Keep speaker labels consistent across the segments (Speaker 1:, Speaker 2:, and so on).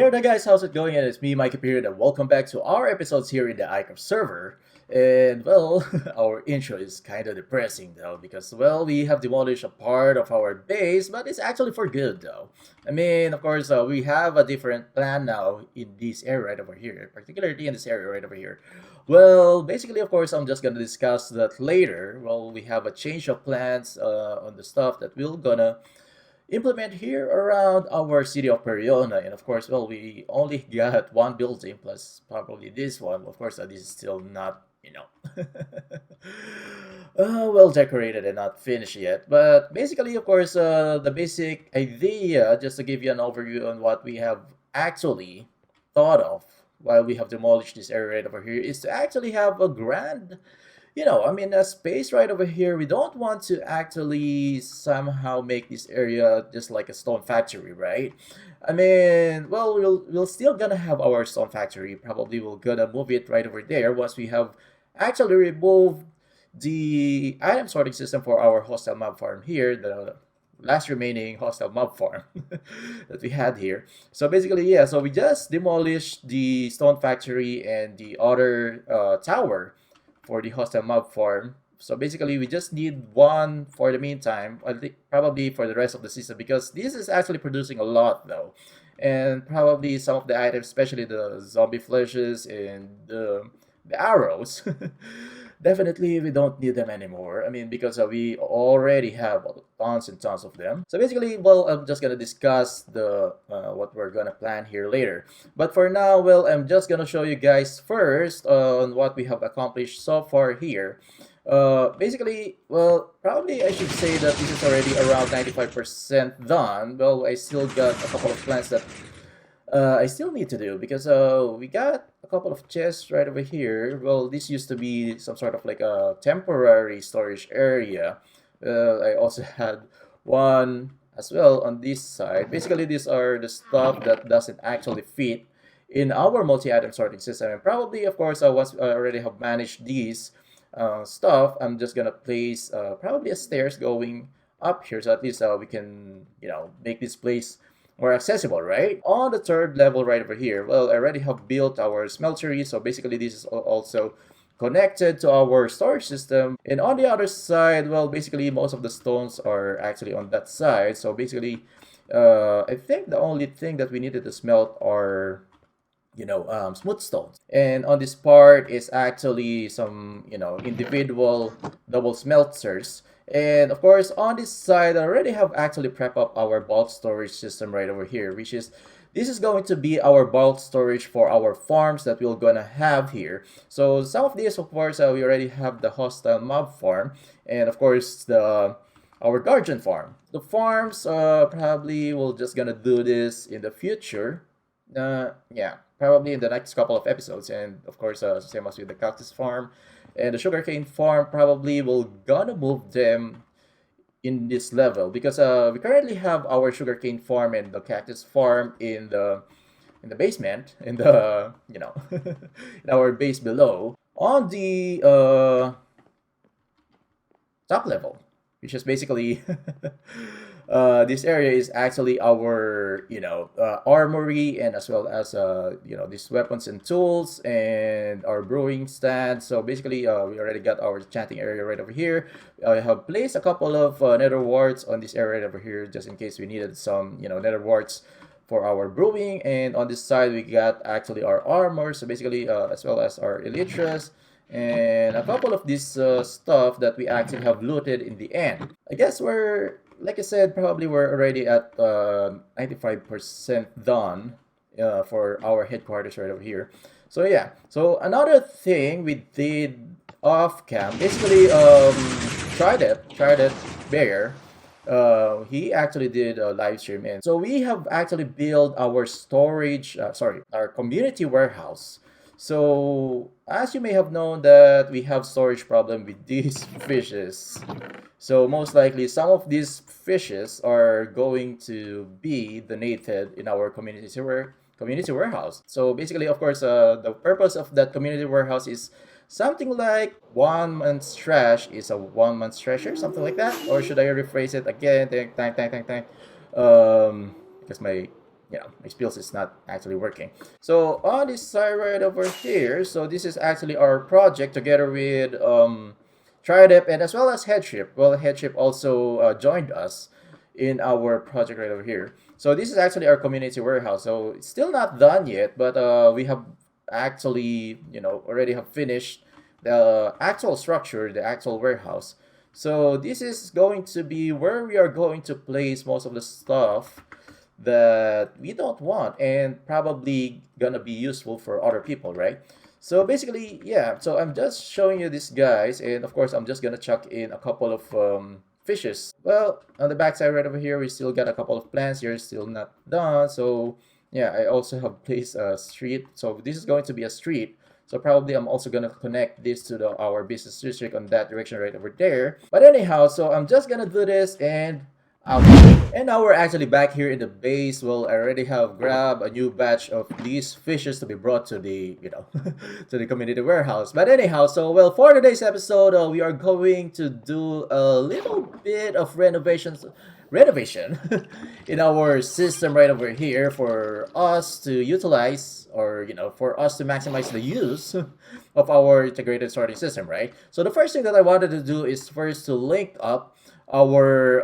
Speaker 1: Hey there guys, how's it going? And it's me, Mikey Period, and welcome back to our episodes here in the iCraft server. And well, our intro is kind of depressing though, because well, we have demolished a part of our base, but it's actually for good though. I mean, of course, we have a different plan now in this area right over here, particularly in this area right over here. Well, basically, of course, I'm just gonna discuss that later. Well, we have a change of plans on the stuff that we're gonna implement here around our city of Perion. And of course, well, we only got one building plus probably this one. Of course, this is still not, well decorated and not finished yet. But basically, of course, the basic idea, just to give you an overview on what we have actually thought of while we have demolished this area right over here, is to actually have a grand, a space right over here. We don't want to actually somehow make this area just like a stone factory, right? I mean, well, we'll still gonna have our stone factory. Probably we're gonna move it right over there once we have actually removed the item sorting system for our hostile mob farm here, the last remaining hostile mob farm that we had here. So basically, yeah, so we just demolished the stone factory and the other tower for the hostile mob farm. So basically, we just need one for the meantime, I think probably for the rest of the season, because this is actually producing a lot though. And probably some of the items, especially the zombie fleshes and the arrows, definitely we don't need them anymore. I mean, because we already have tons and tons of them. So basically, well, I'm just gonna discuss the what we're gonna plan here later. But for now, well, I'm just gonna show you guys first on what we have accomplished so far here. Basically, well, probably I should say that this is already around 95% done. Well, I still got a couple of plans that I still need to do, because we got a couple of chests right over here. Well, this used to be some sort of like a temporary storage area. I also had one as well on this side. Basically, these are the stuff that doesn't actually fit in our multi-item sorting system. And probably, of course, once I already have managed these stuff, I'm just gonna place probably a stairs going up here, so at least we can, make this place more accessible, right? On the third level right over here, well, I already have built our smeltery, so basically this is also connected to our storage system. And on the other side, well, basically most of the stones are actually on that side. So basically, I think the only thing that we needed to smelt are smooth stones. And on this part is actually some, individual double smelters. And of course, on this side, I already have actually prepped up our bulk storage system right over here, which is, this is going to be our bulk storage for our farms that we're gonna have here. So some of these, of course, we already have the hostile mob farm, and of course, our guardian farm. The farms, probably we're just gonna do this in the future. Yeah, probably in the next couple of episodes. And of course, same as with the cactus farm and the sugarcane farm, probably we're gonna move them in this level, because we currently have our sugarcane farm and the cactus farm in the basement, in the in our base below. On the top level, which is basically this area is actually our armory, and as well as these weapons and tools and our brewing stand. So basically, we already got our chanting area right over here. I have placed a couple of nether warts on this area right over here, just in case we needed some nether warts for our brewing. And on this side, we got actually our armor, so basically as well as our elytras and a couple of this stuff that we actually have looted in the end. I guess we're, like I said, probably we're already at 95% done for our headquarters right over here. So yeah, so another thing we did off cam, basically tried it Bear. He actually did a live stream, and so we have actually built our storage, our community warehouse. So as you may have known that we have storage problem with these fishes. So most likely some of these fishes are going to be donated in our community warehouse. So basically, of course, the purpose of that community warehouse is something like 1 month's trash is a 1 month's treasure, something like that. Or should I rephrase it again? Because my my spills is not actually working. So on this side right over here, so this is actually our project together with Tridep and as well as Headship. Well, Headship also joined us in our project right over here. So this is actually our community warehouse. So it's still not done yet, but we have actually, already have finished the actual structure, the actual warehouse. So this is going to be where we are going to place most of the stuff that we don't want and probably gonna be useful for other people, right? So basically, yeah, so I'm just showing you this, guys, and of course I'm just gonna chuck in a couple of fishes. Well, on the back side right over here, we still got a couple of plants here, still not done. So yeah, I also have placed a street. So this is going to be a street. So probably I'm also gonna connect this to our business district on that direction right over there. But anyhow, so I'm just gonna do this and out. And now we're actually back here in the base. Well, I already have grabbed a new batch of these fishes to be brought to the, to the community warehouse. But anyhow, so well, for today's episode, we are going to do a little bit of renovation in our system right over here for us to utilize, or for us to maximize the use of our integrated sorting system, right? So the first thing that I wanted to do is first to link up our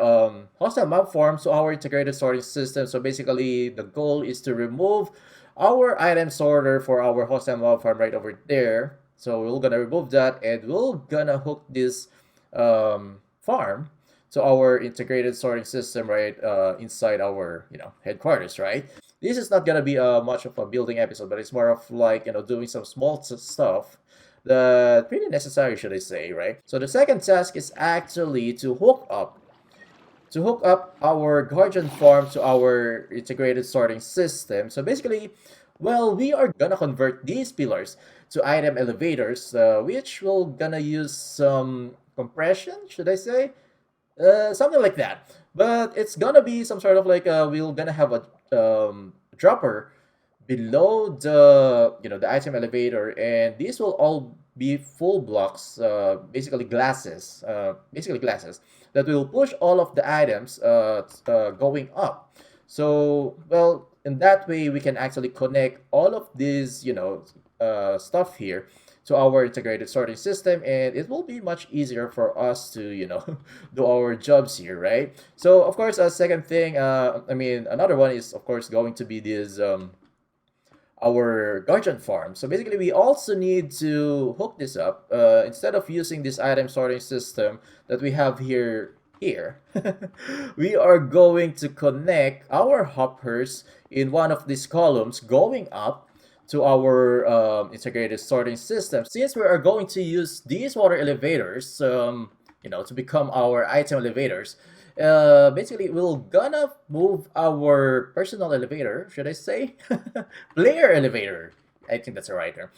Speaker 1: hostile mob farm to our integrated sorting system. So basically the goal is to remove our item sorter for our hostile mob farm right over there. So we're gonna remove that and we're gonna hook this farm to our integrated sorting system right inside our headquarters, right? This is not gonna be much of a building episode, but it's more of like doing some small stuff that pretty necessary, should I say, right? So the second task is actually to hook up our guardian farm to our integrated sorting system. So basically, well, we are gonna convert these pillars to item elevators, which will gonna use some compression, should I say, something like that. But it's gonna be some sort of like we're gonna have a dropper below the the item elevator, and these will all be full blocks, basically glasses that will push all of the items going up. So well, in that way we can actually connect all of these stuff here to our integrated sorting system, and it will be much easier for us to do our jobs here, right? So of course, a second thing, another one is of course going to be this our guardian farm. So basically we also need to hook this up instead of using this item sorting system that we have here we are going to connect our hoppers in one of these columns going up to our integrated sorting system, since we are going to use these water elevators to become our item elevators. Basically we're gonna move our personal elevator, should I say, player elevator, I think that's the right term,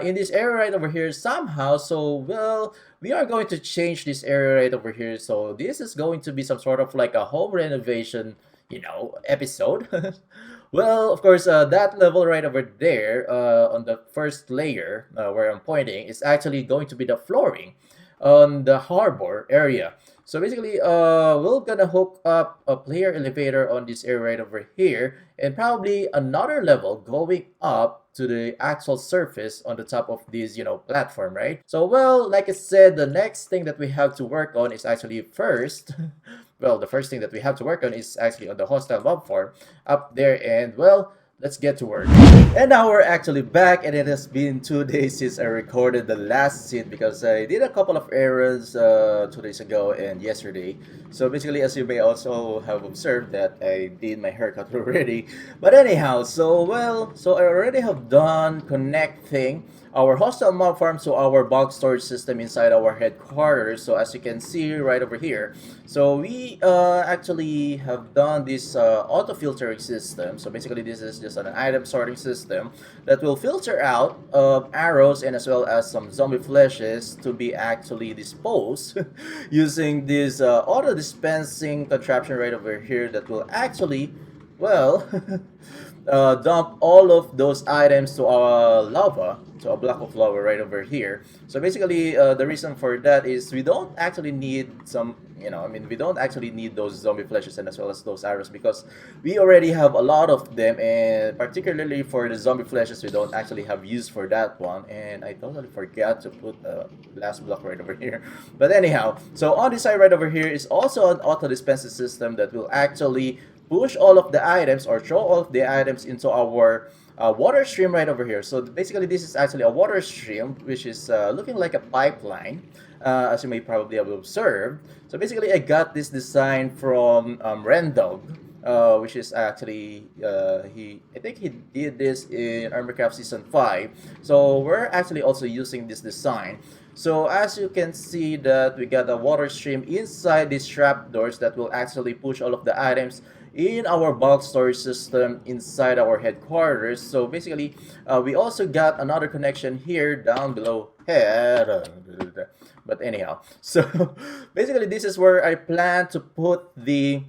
Speaker 1: in this area right over here somehow. So well, we are going to change this area right over here. So this is going to be some sort of like a home renovation episode. Well, of course, that level right over there on the first layer where I'm pointing is actually going to be the flooring on the harbor area. So basically, we're gonna hook up a player elevator on this area right over here, and probably another level going up to the actual surface on the top of this, platform, right? So, well, like I said, the next thing that we have to work on is actually first, well, the first thing that we have to work on is actually on the hostile mob farm up there, and well, let's get to work. And now we're actually back, and it has been 2 days since I recorded the last scene because I did a couple of errands 2 days ago and yesterday. So basically, as you may also have observed, that I did my haircut already. But anyhow, so well, so I already have done connecting our hostile mob farm to our bulk storage system inside our headquarters. So as you can see right over here, so we actually have done this auto filtering system. So basically this is just an item sorting system that will filter out arrows and as well as some zombie fleshes to be actually disposed using this auto dispensing contraption right over here that will actually, well, dump all of those items to a lava, to a block of lava right over here. So basically, the reason for that is we don't actually need some, we don't actually need those zombie fleshes and as well as those arrows because we already have a lot of them, and particularly for the zombie fleshes, we don't actually have use for that one. And I totally forgot to put a last block right over here. But anyhow, so on this side right over here is also an auto dispensing system that will actually push all of the items or throw all of the items into our water stream right over here. So basically, this is actually a water stream, which is looking like a pipeline, as you may probably have observed. So basically, I got this design from Rendog, which is actually I think he did this in Armorcraft Season 5. So we're actually also using this design. So as you can see that we got a water stream inside these trapdoors that will actually push all of the items in our bulk storage system inside our headquarters. So basically, we also got another connection here down below here. But anyhow, so basically this is where I plan to put the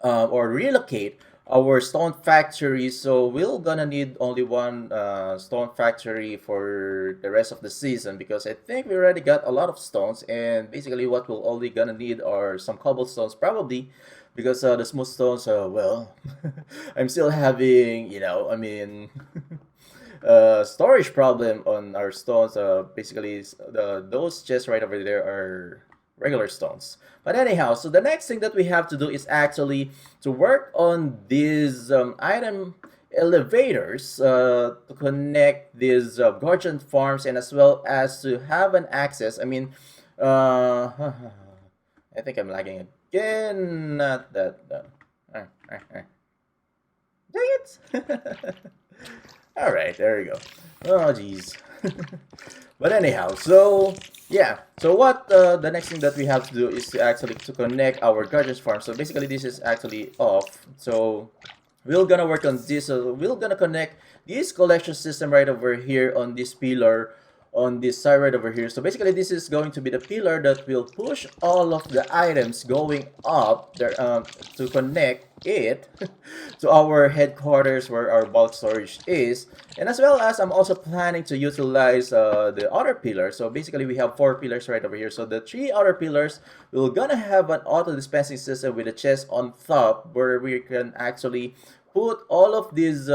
Speaker 1: or relocate our stone factory. So we're gonna need only one stone factory for the rest of the season because I think we already got a lot of stones, and basically what we're only gonna need are some cobblestones probably because the smooth stones, well, I'm still having, storage problem on our stones. Basically, those chests right over there are regular stones. But anyhow, so the next thing that we have to do is actually to work on these item elevators to connect these guardian farms and as well as to have an access. I think I'm lagging again. Not that. Dang it! All right, there we go. Oh, jeez. But anyhow, so yeah. So what the next thing that we have to do is to actually to connect our guardians farm. So basically, this is actually off. So we're gonna work on this. So we're gonna connect this collection system right over here on this pillar on this side right over here. So basically, this is going to be the pillar that will push all of the items going up there to connect it to our headquarters where our bulk storage is. And as well as I'm also planning to utilize the other pillar. So basically, we have 4 pillars right over here. So the 3 other pillars, we're gonna have an auto dispensing system with a chest on top where we can actually put all of these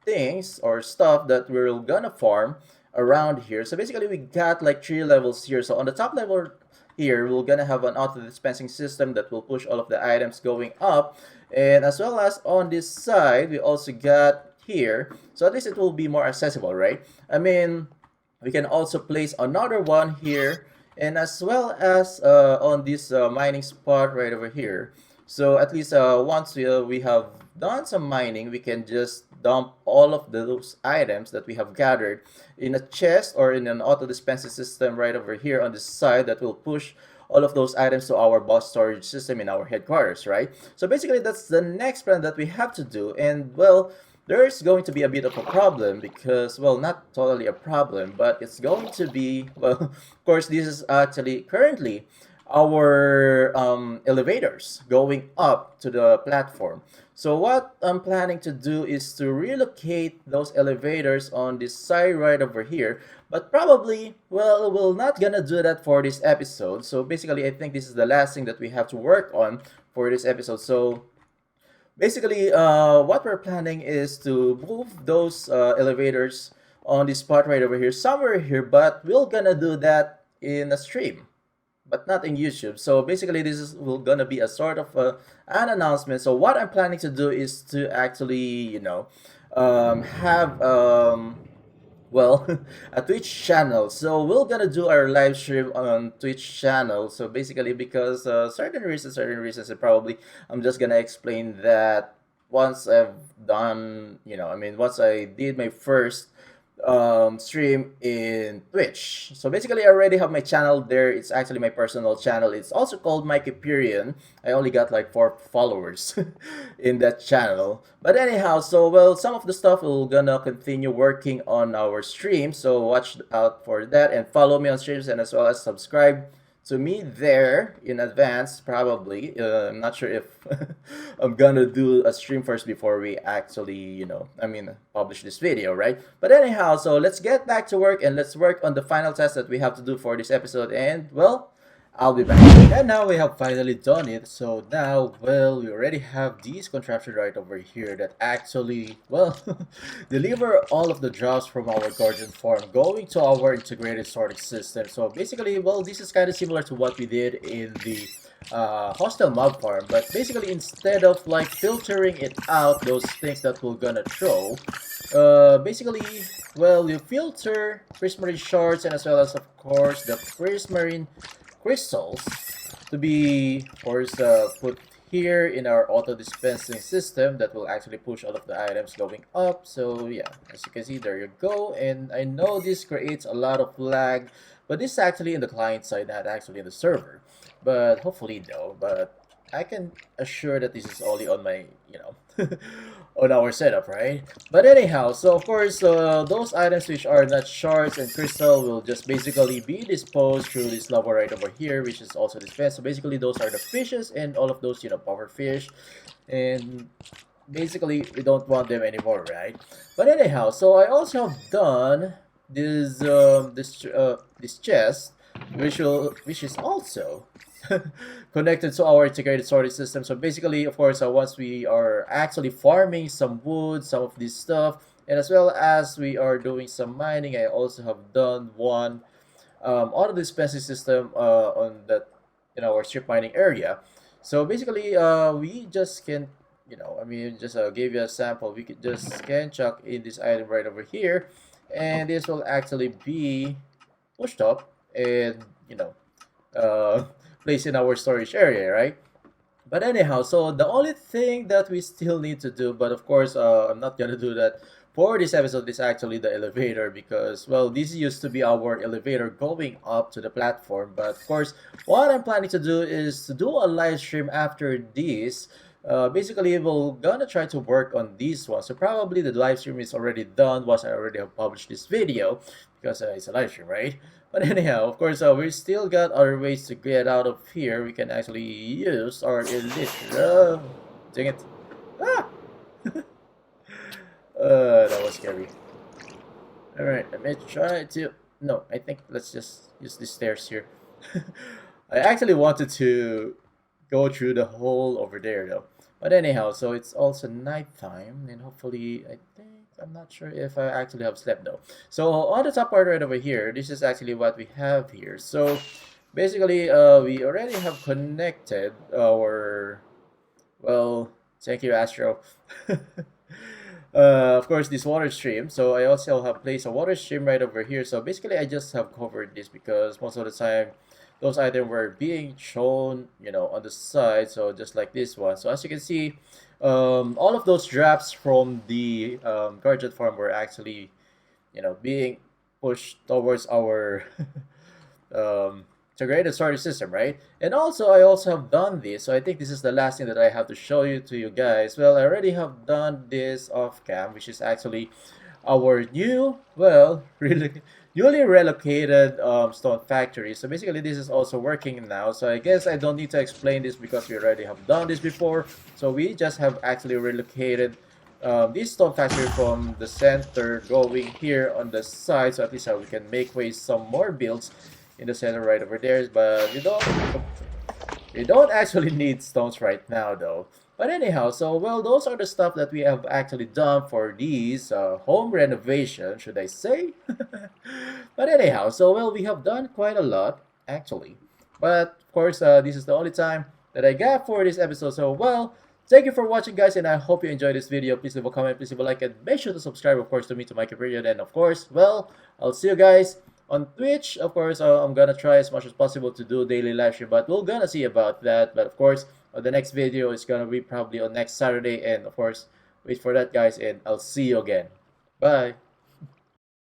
Speaker 1: things or stuff that we're gonna farm around here. So basically, we got like 3 levels here. So on the top level here, we're gonna have an auto dispensing system that will push all of the items going up, and as well as on this side, we also got here. So at least it will be more accessible, right? We can also place another one here, and as well as on this mining spot right over here. So at least once we have done some mining, we can just dump all of those items that we have gathered in a chest or in an auto dispensing system right over here on the side that will push all of those items to our bulk storage system in our headquarters, right? So basically, that's the next plan that we have to do. And well, there's going to be a bit of a problem because, well, not totally a problem, but it's going to be, well, of course, this is actually currently our elevators going up to the platform. So what I'm planning to do is to relocate those elevators on this side right over here. But probably, well, we're not gonna do that for this episode. So basically, I think this is the last thing that we have to work on for this episode. So basically, what we're planning is to move those elevators on this spot right over here, somewhere here. But we're gonna do that in a stream, but not in YouTube. So basically, this is gonna be a sort of an announcement. So what I'm planning to do is to actually, have well, a Twitch channel. So we're gonna do our live stream on Twitch channel. So basically, because certain reasons, and probably I'm just gonna explain that once I've done, once I did my first stream in Twitch. So basically, I already have my channel there. It's actually my personal channel. It's also called mikeyperion. I only got like 4 followers in that channel. But anyhow, so well, some of the stuff we're gonna continue working on our stream. So watch out for that and follow me on streams and as well as subscribe to me there in advance, probably. I'm not sure if I'm gonna do a stream first before we actually, publish this video, right? But anyhow, so let's get back to work and let's work on the final test that we have to do for this episode. And well, I'll be back. And now we have finally done it. So now, well, we already have these contraptions right over here that actually, well, deliver all of the drops from our guardian farm going to our integrated sorting system. So basically, well, this is kind of similar to what we did in the hostile mob farm, but basically instead of like filtering it out, those things that we're gonna throw, basically, well, you filter prismarine shards and as well as, of course, the prismarine crystals to be, of course, put here in our auto dispensing system that will actually push all of the items going up. So yeah, as you can see, there you go. And I know this creates a lot of lag, but this is actually in the client side, not actually in the server. But hopefully though, but I can assure that this is only on my, on our setup, right? But anyhow, so of course, those items which are not shards and crystal will just basically be disposed through this level right over here, which is also dispensed. So basically, those are the fishes and all of those, power fish. And basically, we don't want them anymore, right? But anyhow, so I also have done this chest, which is also connected to our integrated sorting system. So basically, of course, once we are actually farming some wood, some of this stuff, and as well as we are doing some mining, I also have done one auto dispensing system on that in our strip mining area. So basically, we just can, just give you a sample. We could just scan chuck in this item right over here, and this will actually be pushed up and placed in our storage area, right? But anyhow, so the only thing that we still need to do, but of course, I'm not gonna do that for this episode, is actually the elevator because, well, this used to be our elevator going up to the platform. But of course, what I'm planning to do is to do a live stream after this. Basically, we're gonna try to work on this one. So probably the live stream is already done once I already have published this video because it's a live stream, right? But anyhow, of course, we still got other ways to get out of here. We can actually use our elytra. Dang it. Ah! That was scary. Alright, let me try to... No, I think let's just use the stairs here. I actually wanted to go through the hole over there, though. But anyhow, so it's also nighttime, and hopefully, I think... I'm not sure if I actually have slept though. So on the top part right over here, this is actually what we have here. So basically, we already have connected our, well, thank you, Astro. Of course, this water stream. So I also have placed a water stream right over here. So basically, I just have covered this because most of the time, those items were being shown, on the side. So just like this one. So as you can see, all of those drafts from the guardian farm were actually, being pushed towards our integrated sorting system, right? And also, I also have done this. So I think this is the last thing that I have to show you to you guys. Well, I already have done this off cam, which is actually our new, well, really newly relocated stone factory. So basically, this is also working now. So I guess I don't need to explain this because we already have done this before. So we just have actually relocated this stone factory from the center going here on the side. So at least we can make way some more builds in the center right over there. But you don't actually need stones right now, though. But anyhow, so, well, those are the stuff that we have actually done for these home renovation, should I say? But anyhow, so, well, we have done quite a lot, actually. But, of course, this is the only time that I got for this episode. So, well, thank you for watching, guys, and I hope you enjoyed this video. Please leave a comment, please leave a like, and make sure to subscribe, of course, to me, to Mikey Perion. And, of course, well, I'll see you guys on Twitch. Of course, I'm gonna try as much as possible to do daily live stream, but we're gonna see about that. But, of course, the next video is gonna be probably on next Saturday, and of course, wait for that, guys, and I'll see you again. Bye.